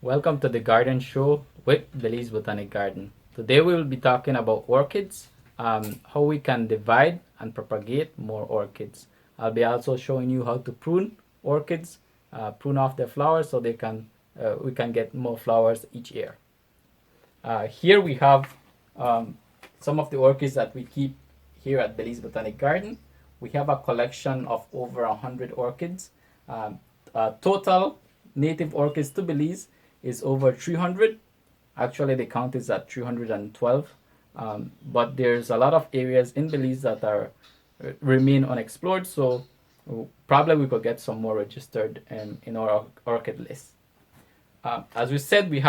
Welcome to the garden show with Belize Botanic Garden. Today we will be talking about orchids, how we can divide and propagate more orchids. I'll be also showing you how to prune orchids, prune off their flowers so we can get more flowers each year. Here we have some of the orchids that we keep here at Belize Botanic Garden. We have a collection of over 100 orchids. Total native orchids to Belize is over 300. Actually, the count is at 312. But there's a lot of areas in Belize that remain unexplored, so probably we could get some more registered in our orchid list. As we said, we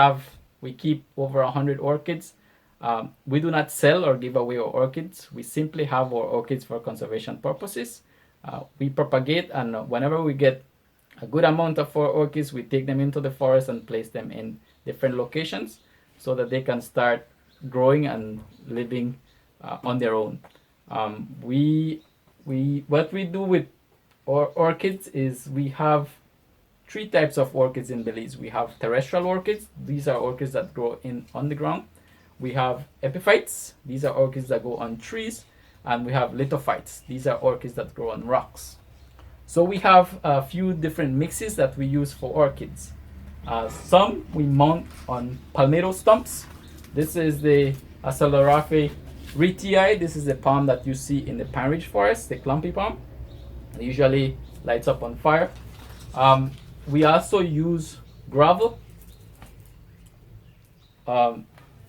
keep over 100 orchids. We do not sell or give away our orchids. We simply have our orchids for conservation purposes. We propagate, and whenever we get a good amount of our orchids, we take them into the forest and place them in different locations so that they can start growing and living on their own. What we do with our orchids is we have three types of orchids in Belize. We have terrestrial orchids. These are orchids that grow on the ground. We have epiphytes. These are orchids that grow on trees. And we have lithophytes. These are orchids that grow on rocks. So we have a few different mixes that we use for orchids. Some we mount on palmetto stumps. This is the Aguilar retii. This is the palm that you see in the pine ridge forest, the clumpy palm. It usually lights up on fire. We also use gravel.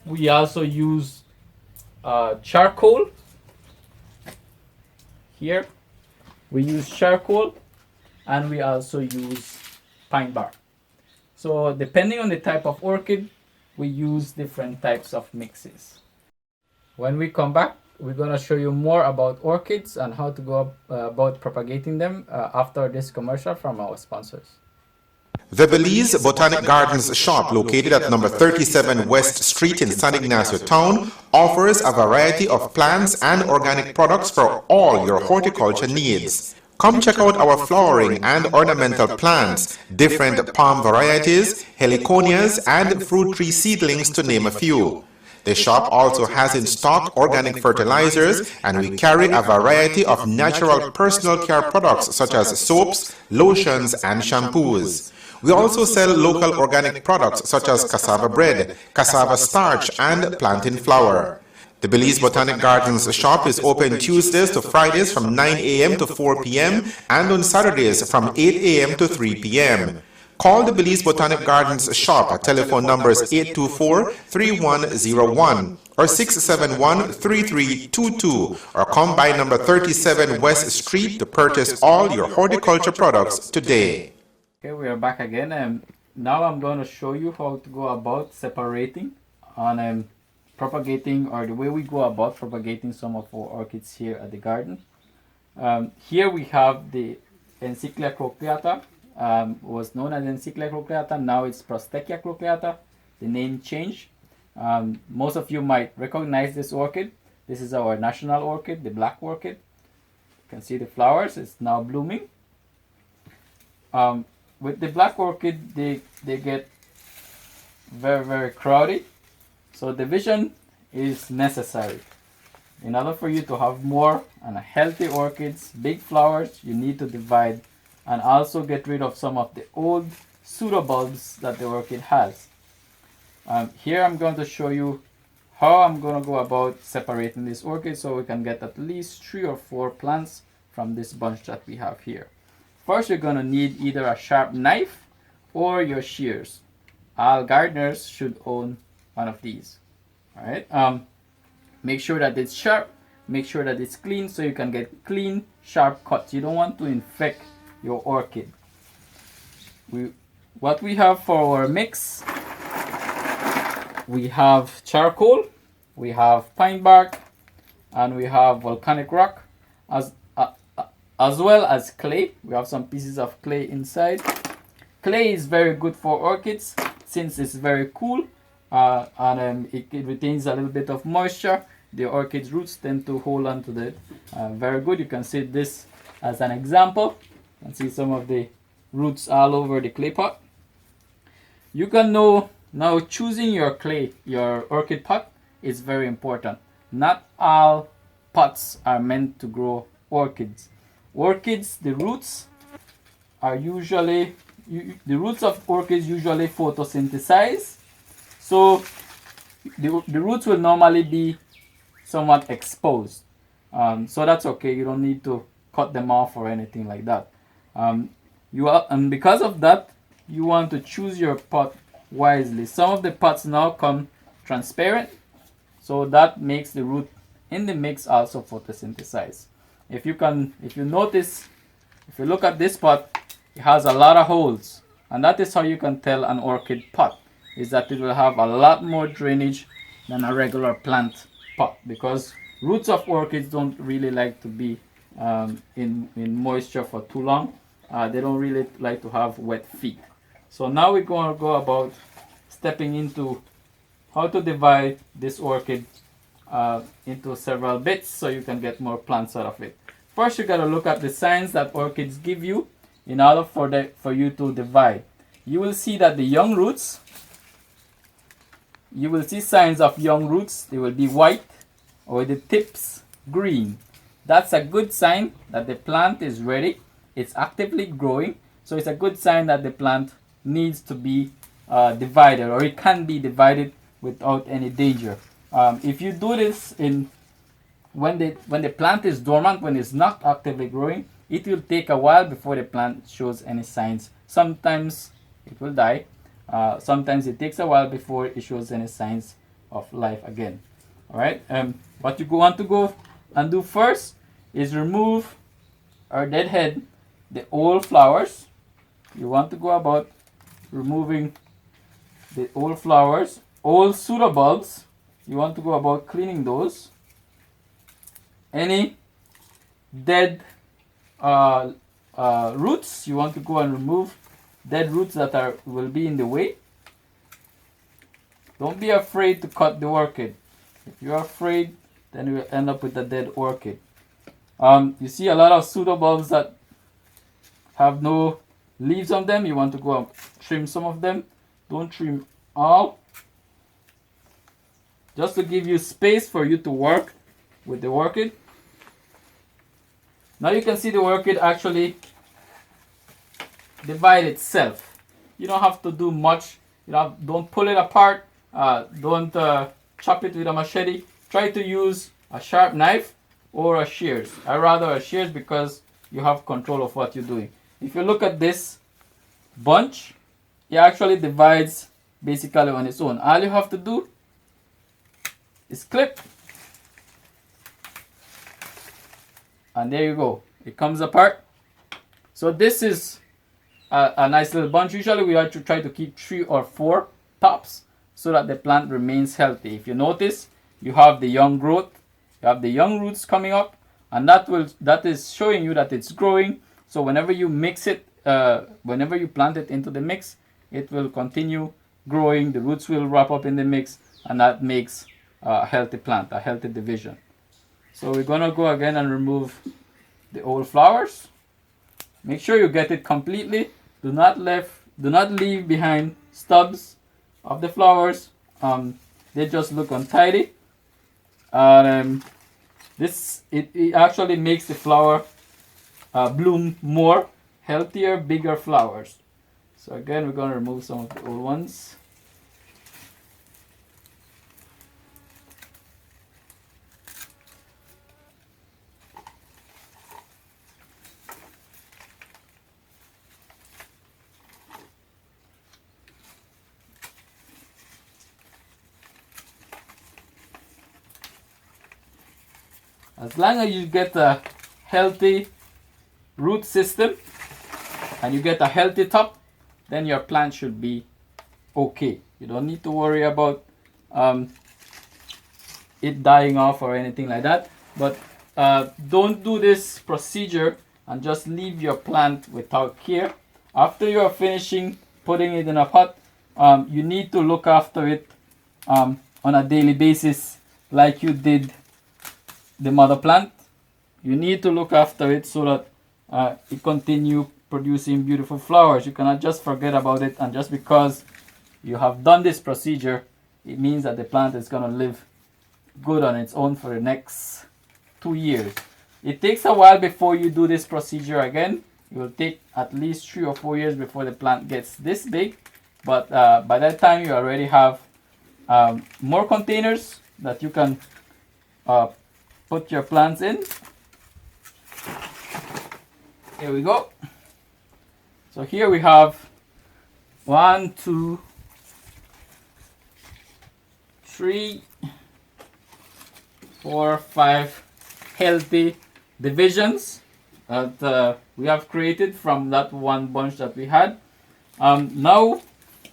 We also use charcoal. Here we use charcoal, and we also use pine bark. So depending on the type of orchid, we use different types of mixes. When we come back, we're going to show you more about orchids and how to go about propagating them after this commercial from our sponsors. The Belize Botanic Gardens shop, located at number 37 West Street in San Ignacio Town, offers a variety of plants and organic products for all your horticulture needs. Come check out our flowering and ornamental plants, different palm varieties, heliconias, and fruit tree seedlings, to name a few. The shop also has in stock organic fertilizers, and we carry a variety of natural personal care products such as soaps, lotions, and shampoos. We also sell local organic products such as cassava bread, cassava starch, and plantain flour. The Belize Botanic Gardens shop is open Tuesdays to Fridays from 9 a.m. to 4 p.m. and on Saturdays from 8 a.m. to 3 p.m. Call the Belize Botanic Gardens shop at telephone numbers 824-3101 or 671-3322, or come by number 37 West Street to purchase all your horticulture products today. Okay, we are back again, and now I'm going to show you how to go about separating on propagating, or the way we go about propagating some of our orchids here at the garden. Here we have the Encyclia croceata. Was known as Encyclia croceata. Now it's Prostechia croceata. The name changed. Most of you might recognize this orchid. This is our national orchid, the black orchid. You can see the flowers. It's now blooming. With the black orchid, they get very, very crowded. So division is necessary. In order for you to have more and healthy orchids, big flowers, you need to divide and also get rid of some of the old pseudobulbs that the orchid has. Here I'm going to show you how I'm going to go about separating this orchid so we can get at least 3 or 4 plants from this bunch that we have here. First, you're going to need either a sharp knife or your shears. All gardeners should own one of these. All right. Make sure that it's sharp. Make sure that it's clean so you can get clean, sharp cuts. You don't want to infect your orchid. What we have for our mix, we have charcoal, we have pine bark, and we have volcanic rock, as well as clay. We have some pieces of clay inside. Clay is very good for orchids since it's very cool, and it retains a little bit of moisture. The orchid's roots tend to hold on to it very good. You can see this as an example. You can see some of the roots all over the clay pot. You can know now choosing your clay, your orchid pot is very important. Not all pots are meant to grow orchids. Orchids, the roots are usually, the roots of orchids usually photosynthesize. So the roots will normally be somewhat exposed. So that's okay. You don't need to cut them off or anything like that. And because of that, you want to choose your pot wisely. Some of the pots now come transparent, so that makes the root in the mix also photosynthesize. If you notice, if you look at this pot, it has a lot of holes, and that is how you can tell an orchid pot, is that it will have a lot more drainage than a regular plant pot, because roots of orchids don't really like to be in moisture for too long. They don't really like to have wet feet. So now we're going to go about stepping into how to divide this orchid into several bits so you can get more plants out of it. First, you got to look at the signs that orchids give you in order for you to divide. You will see that the young roots, you will see signs of young roots. They will be white or the tips green. That's a good sign that the plant is ready. It's actively growing, so it's a good sign that the plant needs to be divided, or it can be divided without any danger. If you do this when the plant is dormant, when it's not actively growing, it will take a while before the plant shows any signs. Sometimes it will die. Sometimes it takes a while before it shows any signs of life again. All right. What you want to go and do first is remove our dead head, the old flowers. You want to go about removing the old flowers, old pseudobulbs. You want to go about cleaning those. Any dead roots, you want to go and remove dead roots that will be in the way. Don't be afraid to cut the orchid. If you're afraid, then you will end up with a dead orchid. You see a lot of pseudobulbs that have no leaves on them. You want to go and trim some of them. Don't trim all. Just to give you space for you to work with the orchid. Now you can see the orchid actually divide itself. You don't have to do much. Don't pull it apart. Don't chop it with a machete. Try to use a sharp knife or a shears. I rather a shears because you have control of what you're doing. If you look at this bunch, it actually divides basically on its own. All you have to do is clip, and there you go. It comes apart. So this is a nice little bunch. Usually we like to try to keep 3 or 4 tops so that the plant remains healthy. If you notice, you have the young growth, you have the young roots coming up, and that is showing you that it's growing. So whenever you mix it, whenever you plant it into the mix, it will continue growing. The roots will wrap up in the mix, and that makes a healthy plant, a healthy division. So we're gonna go again and remove the old flowers. Make sure you get it completely. Do not leave behind stubs of the flowers. They just look untidy. It actually makes the flower bloom more healthier, bigger flowers. So again, we're going to remove some of the old ones. As long as you get a healthy root system and you get a healthy top, then your plant should be okay. You don't need to worry about it dying off or anything like that. But don't do this procedure and just leave your plant without care. After you are finishing putting it in a pot, you need to look after it on a daily basis like you did the mother plant. You need to look after it so that it continue producing beautiful flowers. You cannot just forget about it, and just because you have done this procedure, it means that the plant is going to live good on its own for the next 2 years. It takes a while before you do this procedure again. It will take at least 3 or 4 years before the plant gets this big, but by that time you already have more containers that you can put your plants in. Here we go. So here we have 1, 2, 3, 4, 5 healthy divisions that we have created from that one bunch that we had. Now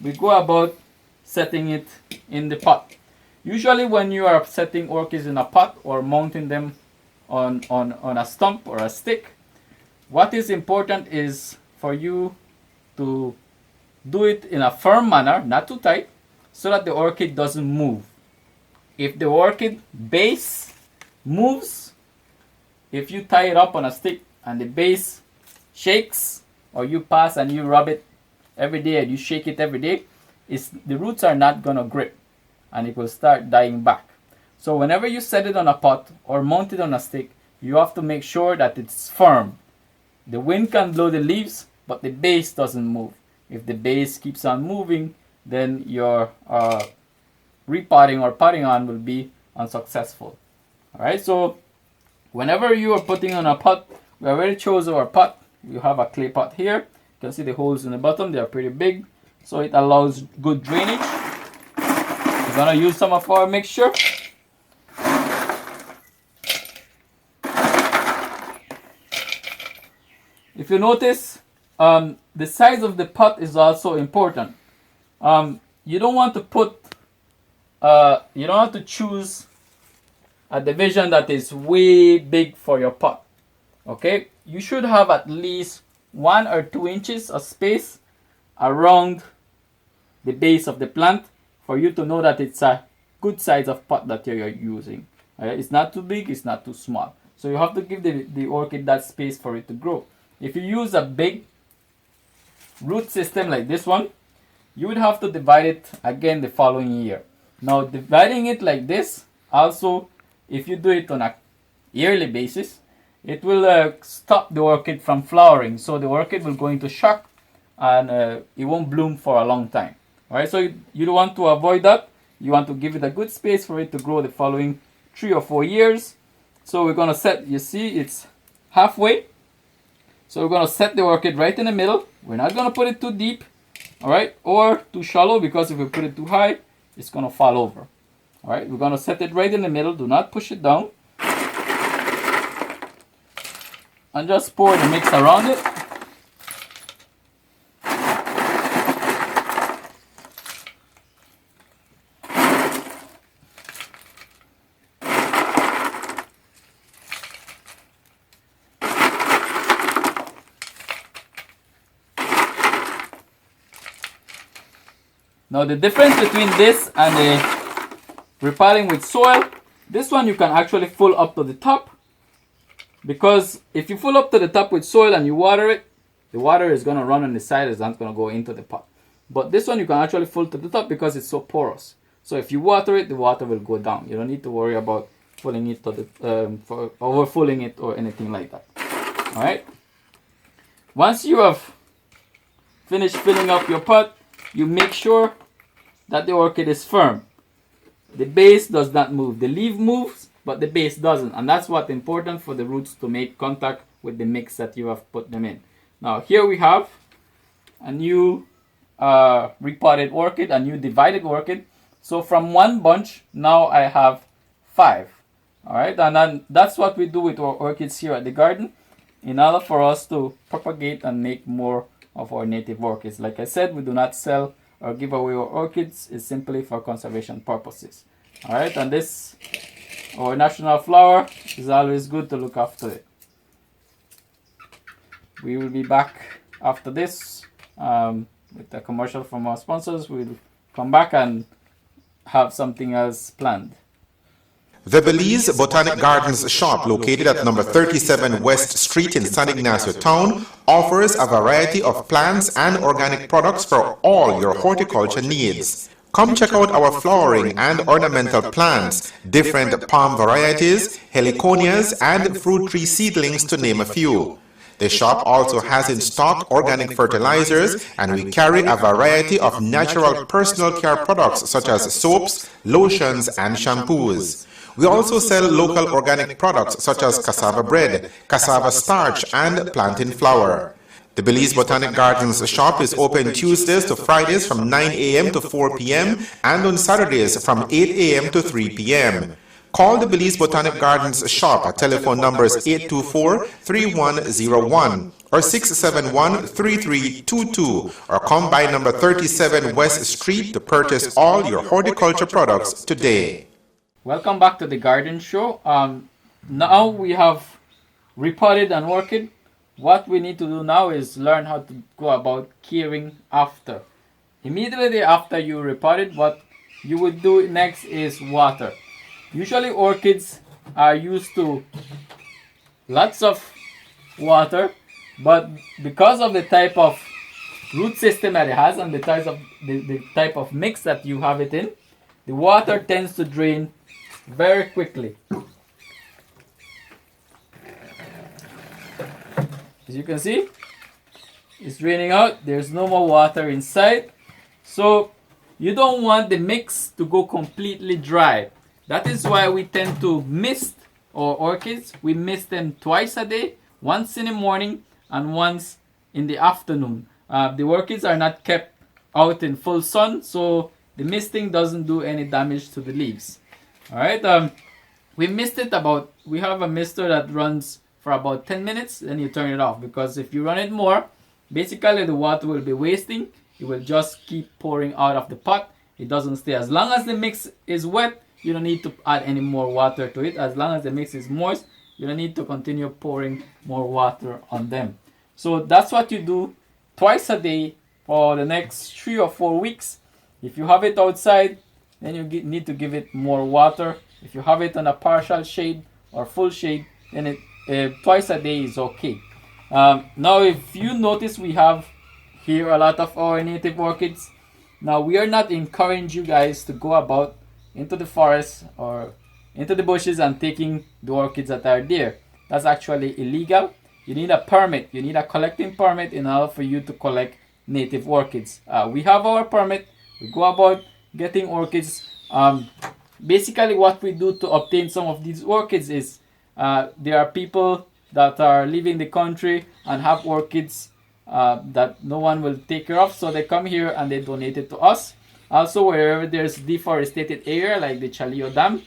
we go about setting it in the pot. Usually when you are setting orchids in a pot or mounting them on a stump or a stick, what is important is for you to do it in a firm manner, not too tight, so that the orchid doesn't move. If the orchid base moves, if you tie it up on a stick and the base shakes, or you pass and you rub it every day and you shake it every day, the roots are not going to grip and it will start dying back. So whenever you set it on a pot or mount it on a stick, you have to make sure that it's firm. The wind can blow the leaves, but the base doesn't move. If the base keeps on moving, then your repotting or potting on will be unsuccessful. Alright, so whenever you are putting on a pot, we already chose our pot. You have a clay pot here. You can see the holes in the bottom, they are pretty big, so it allows good drainage. We're gonna use some of our mixture. If you notice, the size of the pot is also important. You don't want to put, you don't have to choose a division that is way big for your pot. Okay, you should have at least 1 or 2 inches of space around the base of the plant for you to know that it's a good size of pot that you're using. It's not too big, it's not too small. So you have to give the orchid that space for it to grow. If you use a big root system like this one, you would have to divide it again the following year. Now dividing it like this, also if you do it on a yearly basis, it will stop the orchid from flowering. So the orchid will go into shock and it won't bloom for a long time. Alright, so you don't want to avoid that. You want to give it a good space for it to grow the following 3 or 4 years. So we're going to set, you see it's halfway. So we're going to set the orchid right in the middle. We're not going to put it too deep, all right, or too shallow, because if we put it too high, it's going to fall over. All right, we're going to set it right in the middle. Do not push it down. And just pour the mix around it. Now the difference between this and the repotting with soil, this one you can actually fill up to the top, because if you fill up to the top with soil and you water it, the water is going to run on the side, it's not going to go into the pot. But this one you can actually fill to the top because it's so porous. So if you water it, the water will go down. You don't need to worry about filling it to the for overfilling it or anything like that. All right. Once you have finished filling up your pot, you make sure that the orchid is firm. The base does not move. The leaf moves, but the base doesn't. And that's what's important for the roots to make contact with the mix that you have put them in. Now here we have a new repotted orchid, a new divided orchid. So from one bunch, now I have 5. Alright, and then that's what we do with our orchids here at the garden in order for us to propagate and make more of our native orchids. Like I said, we do not sell or give away our orchids. It's simply for conservation purposes. Alright, and this, our national flower, is always good to look after it. We will be back after this with a commercial from our sponsors. We'll come back and have something else planned. The Belize Botanic Gardens shop, located at number 37 West Street in San Ignacio Town, offers a variety of plants and organic products for all your horticulture needs. Come check out our flowering and ornamental plants, different palm varieties, heliconias, and fruit tree seedlings, to name a few. The shop also has in stock organic fertilizers, and we carry a variety of natural personal care products such as soaps, lotions, and shampoos. We also sell local organic products such as cassava bread, cassava starch, and plantain flour. The Belize Botanic Gardens shop is open Tuesdays to Fridays from 9 a.m. to 4 p.m. and on Saturdays from 8 a.m. to 3 p.m. Call the Belize Botanic Gardens shop at telephone numbers 824-3101 or 671-3322, or come by number 37 West Street to purchase all your horticulture products today. Welcome back to the garden show. Now we have repotted an orchid. What we need to do now is learn how to go about caring after. Immediately after you repotted, what you would do next is water. Usually orchids are used to lots of water, but because of the type of root system that it has and the type of mix that you have it in, the water tends to drain very quickly. As you can see, it's draining out. There's no more water inside. So you don't want the mix to go completely dry. That is why we tend to mist our orchids. We mist them twice a day, once in the morning and once in the afternoon. The orchids are not kept out in full sun, so the misting doesn't do any damage to the leaves. Alright, we have a mister that runs for about 10 minutes, then you turn it off, because if you run it more, basically the water will be wasting. It will just keep pouring out of the pot. It doesn't stay. As long as the mix is wet, you don't need to add any more water to it. As long as the mix is moist, you don't need to continue pouring more water on them. So that's what you do twice a day for the next 3 or 4 weeks. If you have it outside, then you need to give it more water. If you have it on a partial shade or full shade, then twice a day is okay. Now, if you notice, we have here a lot of our native orchids. Now, we are not encouraging you guys to go about into the forest or into the bushes and taking the orchids that are there. That's actually illegal. You need a permit. You need a collecting permit in order for you to collect native orchids. We have our permit. We go about getting orchids. Basically, what we do to obtain some of these orchids is there are people that are leaving the country and have orchids that no one will take care of, so they come here and they donate it to us. Also, wherever there's deforested area like the Chaleo Dam,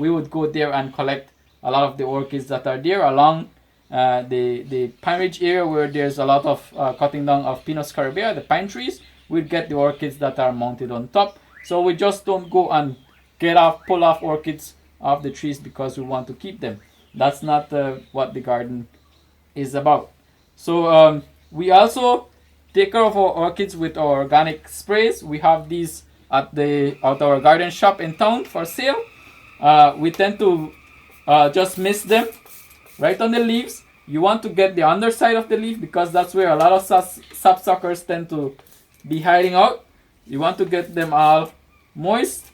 we would go there and collect a lot of the orchids that are there. Along the Pine Ridge area where there's a lot of cutting down of Pinus caribea, the pine trees, we'd get the orchids that are mounted on top. So we just don't go and pull off orchids off the trees because we want to keep them. That's not what the garden is about. So we also take care of our orchids with our organic sprays. We have these at our garden shop in town for sale. We tend to just mist them right on the leaves. You want to get the underside of the leaf because that's where a lot of sapsuckers tend to be hiding out. You want to get them all moist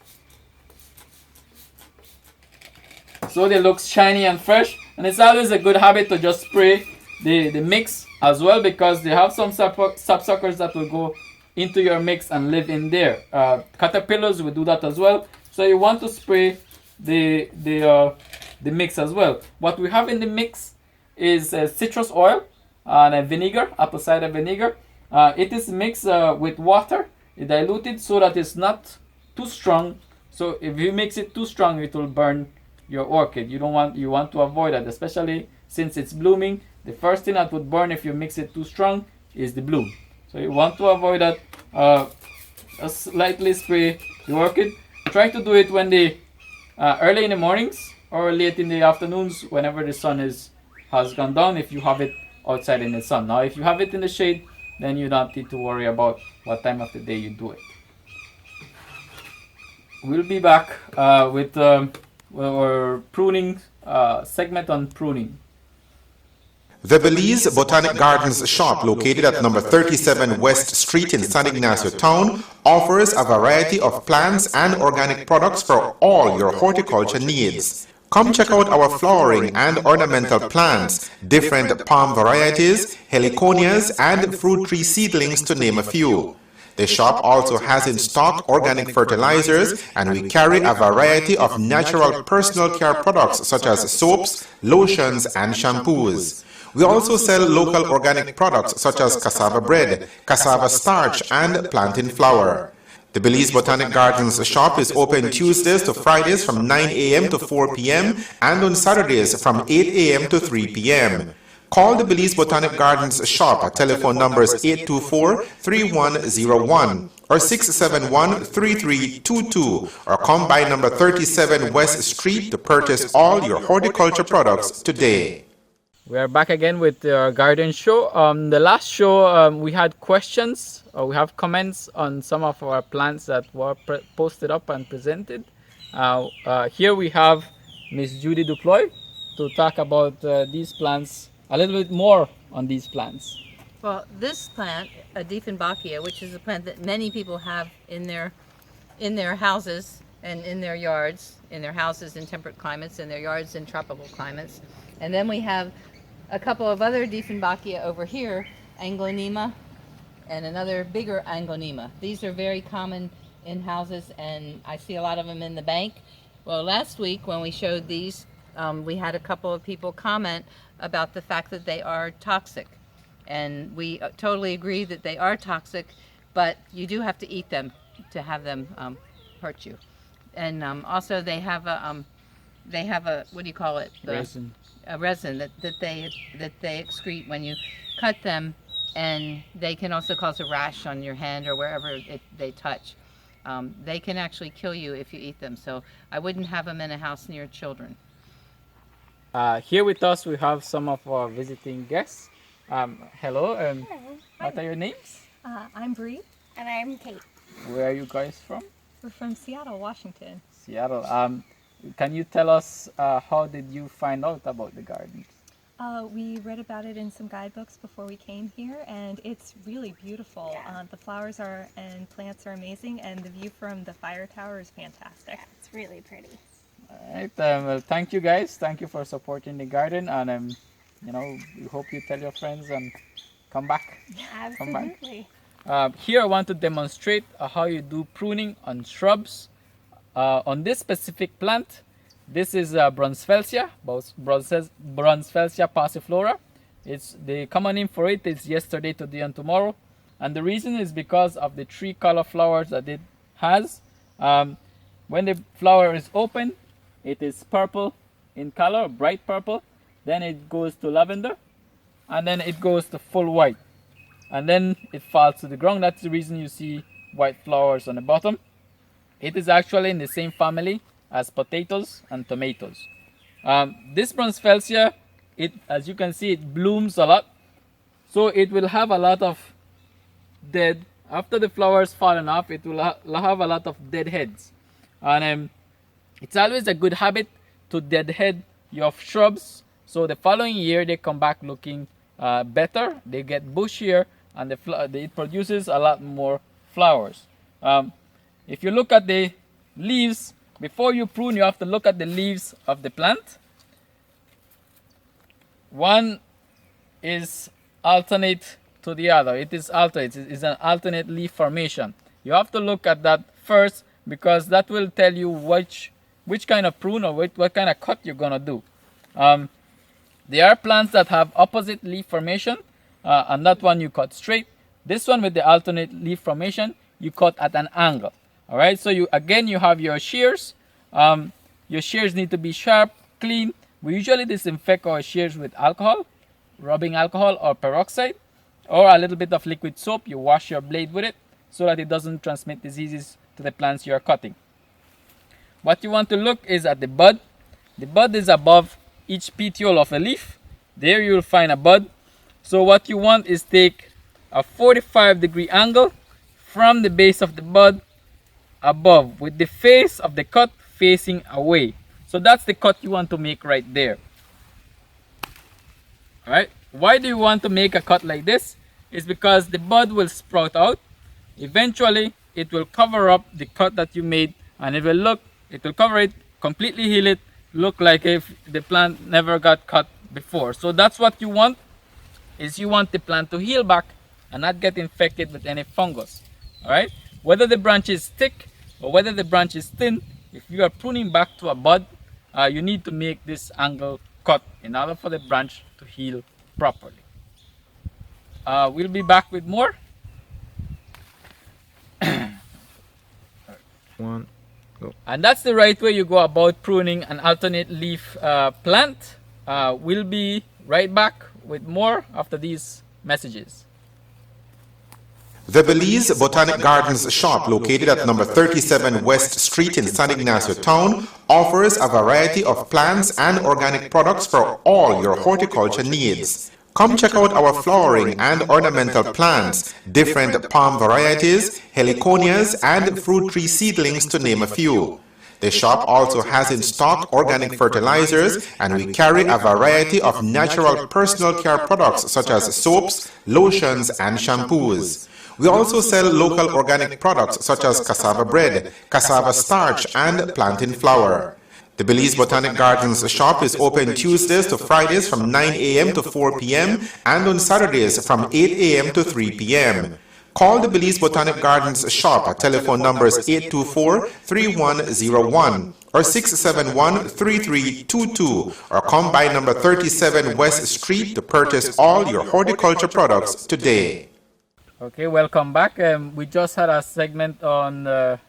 so they look shiny and fresh. And it's always a good habit to just spray the mix as well, because they have some sapsuckers that will go into your mix and live in there. Caterpillars will do that as well. So you want to spray the mix as well. What we have in the mix is citrus oil and a vinegar, apple cider vinegar. It is mixed with water, diluted so that it's not too strong. So if you mix it too strong, it will burn your orchid. You want to avoid that, especially since it's blooming. The first thing that would burn if you mix it too strong is the bloom. So you want to avoid that. Slightly spray the orchid. Try to do it when early in the mornings or late in the afternoons, whenever the sun has gone down, if you have it outside in the sun. Now, if you have it in the shade, then you don't need to worry about what time of the day you do it. We'll be back with our pruning segment on pruning. The Belize Botanic Gardens shop, located at number 37 West Street in San Ignacio Town, offers a variety of plants and organic products for all your horticulture needs. Come check out our flowering and ornamental plants, different palm varieties, heliconias, and fruit tree seedlings, to name a few. The shop also has in stock organic fertilizers, and we carry a variety of natural personal care products such as soaps, lotions, and shampoos. We also sell local organic products such as cassava bread, cassava starch, and plantain flour. The Belize Botanic Gardens shop is open Tuesdays to Fridays from 9 a.m. to 4 p.m. and on Saturdays from 8 a.m. to 3 p.m. Call the Belize Botanic Gardens shop at telephone numbers 824-3101 or 671-3322, or come by number 37 West Street to purchase all your horticulture products today. We are back again with our garden show. The last show we had questions, or we have comments on some of our plants that were posted up and presented. Here we have Miss Judy Duploy to talk about these plants, a little bit more on these plants. Well, this plant, a Dieffenbachia, which is a plant that many people have in their houses and in their yards, in their houses in temperate climates, in their yards in tropical climates. And then we have a couple of other Dieffenbachia over here, Anglonema, and another bigger Anglonema. These are very common in houses, and I see a lot of them in the bank. Well, last week when we showed these, we had a couple of people comment about the fact that they are toxic. And we totally agree that they are toxic, but you do have to eat them to have them hurt you. And also they have a what do you call it? Resin. A resin that they excrete when you cut them, and they can also cause a rash on your hand or wherever they touch. They can actually kill you if you eat them, so I wouldn't have them in a house near children. Here with us we have some of our visiting guests. Hello. Hello. What are your names? I'm Bree. And I'm Kate. Where are you guys from? We're from Seattle, Washington. Seattle. Can you tell us how did you find out about the gardens? We read about it in some guidebooks before we came here, and it's really beautiful. Yeah. The flowers and plants are amazing, and the view from the fire tower is fantastic. Yeah, it's really pretty. All right. Well, thank you guys. Thank you for supporting the garden, and we hope you tell your friends and come back. Absolutely. Here I want to demonstrate how you do pruning on shrubs. On this specific plant, this is Brunsfelsia passiflora. It's the common name for it is yesterday, today, and tomorrow. And the reason is because of the three color flowers that it has. When the flower is open, it is purple in color, bright purple. Then it goes to lavender, and then it goes to full white, and then it falls to the ground. That's the reason you see white flowers on the bottom. It is actually in the same family as potatoes and tomatoes. This Brunsfelsia, as you can see, it blooms a lot, so it will have a lot of dead. After the flowers fallen off, it will have a lot of dead heads, and it's always a good habit to deadhead your shrubs. So the following year they come back looking better. They get bushier, and it produces a lot more flowers. If you look at the leaves, before you prune, you have to look at the leaves of the plant. One is alternate to the other. It is alternate. It is an alternate leaf formation. You have to look at that first, because that will tell you which kind of prune or what kind of cut you're gonna do. There are plants that have opposite leaf formation, and that one you cut straight. This one with the alternate leaf formation, you cut at an angle. All right, so you have your shears. Your shears need to be sharp, clean. We usually disinfect our shears with alcohol, rubbing alcohol or peroxide, or a little bit of liquid soap. You wash your blade with it so that it doesn't transmit diseases to the plants you are cutting. What you want to look is at the bud. The bud is above each petiole of a leaf. There you will find a bud. So what you want is take a 45-degree angle from the base of the bud above, with the face of the cut facing away. So that's the cut you want to make right there. All right. Why do you want to make a cut like this? It's because the bud will sprout out. Eventually, it will cover up the cut that you made, and it will cover it, completely heal it, look like if the plant never got cut before. So that's what you want, is you want the plant to heal back and not get infected with any fungus. All right. Whether the branch is thick or whether the branch is thin, if you are pruning back to a bud, you need to make this angle cut in order for the branch to heal properly. We'll be back with more. One, go. And that's the right way you go about pruning an alternate leaf plant. We'll be right back with more after these messages. The Belize Botanic Gardens shop, located at number 37 West Street in San Ignacio Town, offers a variety of plants and organic products for all your horticulture needs. Come check out our flowering and ornamental plants, different palm varieties, heliconias, and fruit tree seedlings, to name a few. The shop also has in stock organic fertilizers, and we carry a variety of natural personal care products such as soaps, lotions, and shampoos. We also sell local organic products such as cassava bread, cassava starch, and plantain flour. The Belize Botanic Gardens shop is open Tuesdays to Fridays from 9 a.m. to 4 p.m. and on Saturdays from 8 a.m. to 3 p.m. Call the Belize Botanic Gardens shop at telephone numbers 824-3101 or 671-3322, or come by number 37 West Street to purchase all your horticulture products today. Okay, welcome back. We just had a segment on a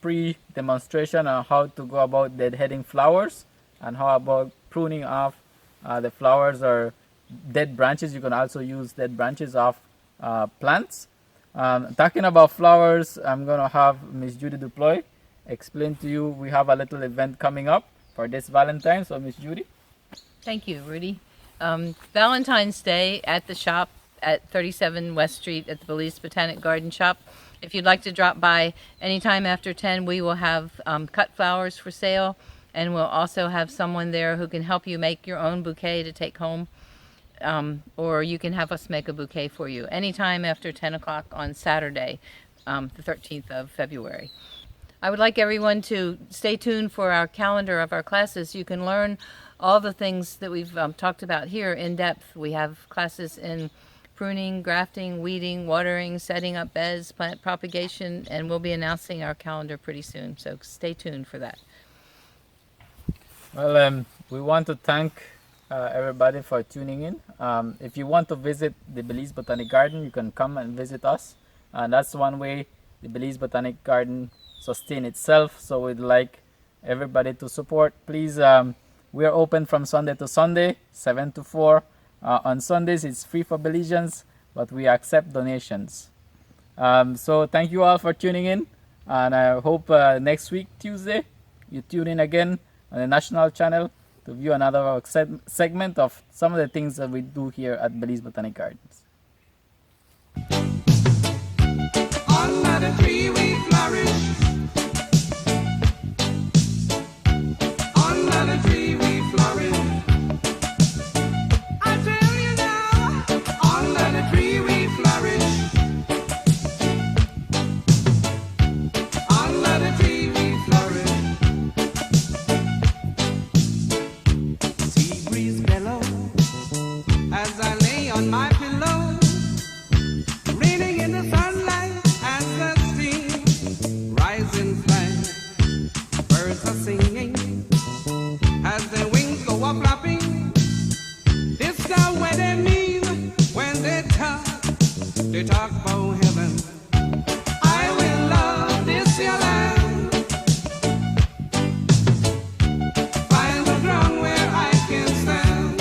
pre-demonstration on how to go about deadheading flowers and how about pruning off the flowers or dead branches. You can also use dead branches off plants. Talking about flowers, I'm going to have Miss Judy Duploy explain to you. We have a little event coming up for this Valentine. So Miss Judy. Thank you, Rudy. Valentine's Day at the shop at 37 West Street at the Belize Botanic Garden Shop. If you'd like to drop by anytime after 10, we will have cut flowers for sale, and we'll also have someone there who can help you make your own bouquet to take home, or you can have us make a bouquet for you anytime after 10 o'clock on Saturday, the 13th of February. I would like everyone to stay tuned for our calendar of our classes. You can learn all the things that we've talked about here in depth. We have classes in pruning, grafting, weeding, watering, setting up beds, plant propagation, and we'll be announcing our calendar pretty soon, so stay tuned for that. Well, we want to thank everybody for tuning in. If you want to visit the Belize Botanic Garden, you can come and visit us, and that's one way the Belize Botanic Garden sustain itself. So we'd like everybody to support. Please, we are open from Sunday to Sunday, 7 to 4. On Sundays, it's free for Belizeans, but we accept donations. So thank you all for tuning in, and I hope next week, Tuesday, you tune in again on the national channel to view another segment of some of the things that we do here at Belize Botanic Gardens. Under the tree we flourish. Under the tree we flourish. They talk about heaven. I will love this your land. Find the ground where I can stand.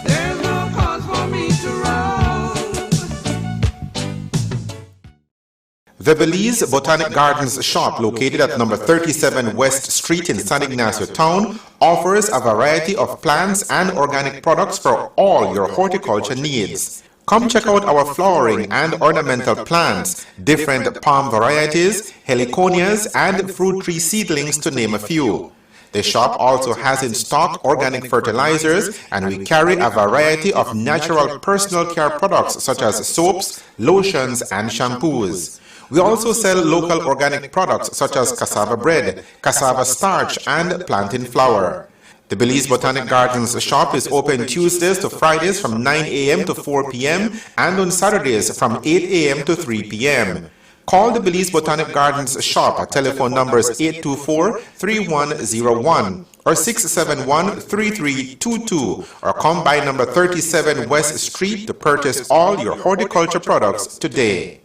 There's no cause for me to roam. The Belize Botanic Gardens shop, located at number 37 West Street in San Ignacio Town, offers a variety of plants and organic products for all your horticulture needs. Come check out our flowering and ornamental plants, different palm varieties, heliconias, and fruit tree seedlings to name a few. The shop also has in stock organic fertilizers, and we carry a variety of natural personal care products such as soaps, lotions, and shampoos. We also sell local organic products such as cassava bread, cassava starch, and plantain flour. The Belize Botanic Gardens shop is open Tuesdays to Fridays from 9 a.m. to 4 p.m. and on Saturdays from 8 a.m. to 3 p.m. Call the Belize Botanic Gardens shop at telephone numbers 824-3101 or 671-3322 or come by number 37 West Street to purchase all your horticulture products today.